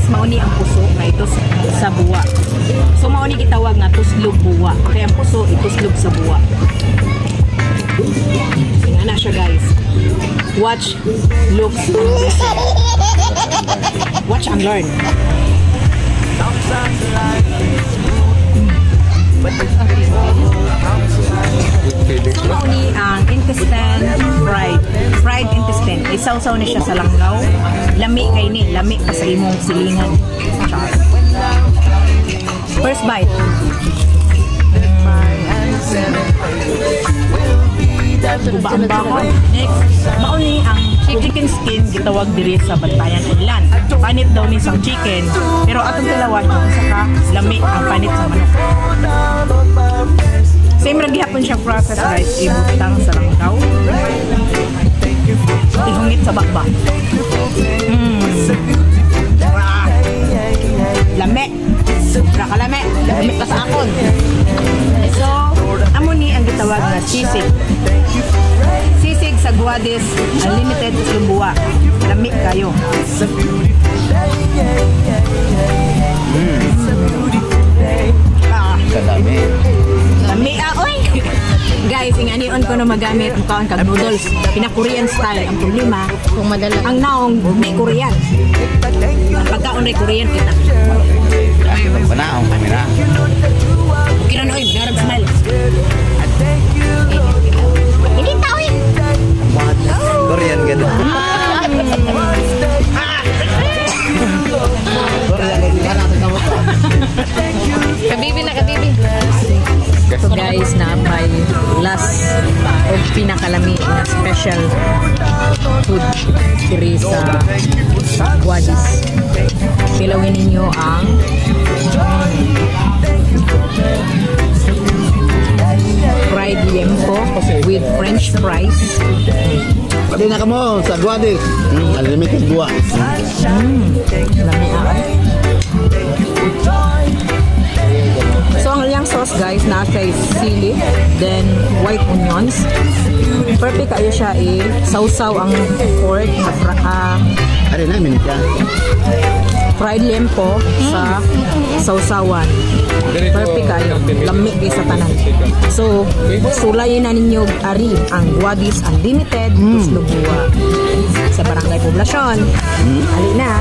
mauni ang puso na ito sa buwa. So mauni gitawag nga tuslog buwa. Kaya ang puso ituslog sa buwa. Nga na siya guys. Watch, look, and listen. Watch and learn. So mauni ang intestine fried intestine. Isaw-saw na siya sa langgaw. Lami kay ni, lami pa sa imong silingan. First bite. Guba ang bakon. Next, mauni ang chicken skin gitawag diri sa Bantayan Inland. Panit daw ni sang chicken, pero atong tilawan kung saka lami ang panit sa manok. Same ra gihapon siya process guys, ibutang sa langkaw. Ihungit sa bakbak. Lami. Rakalami. Lami pa sa akon. So, amo ni ang gitawag na sisig. Sisig sa Guadis Unlimited Lumbuwa. Lami kayo. Kadami. Lami oy. Guys, ingani-on ko na magamit ang kaon kag noodles. Pina-Korean style. Ang problema, kung madala ang naong may Korean. Ang pagkaon ay Korean kita. Panaong kami na. Kira na oy, garab smile. Hindi tao eh. Korean ganda. Kabibi na kabibi. So guys, na may last o pinakalami na special food diri sa Guadis. Pilawin ninyo ang fried liempo with french fries. Pwede na ka mo sa Guadis. Unlimited buwa. Lami So ang iyang sauce guys, nasa sili, then white onions. Perfect kayo siya sausaw ang pork Ano na, minute yan. fried liempo sa sausawan. Perfect kayo. Lami kayo sa tanan. So, sulayin na ninyo ari ang Guadis Unlimited Lumbuwa sa Barangay Poblacion. Ali na.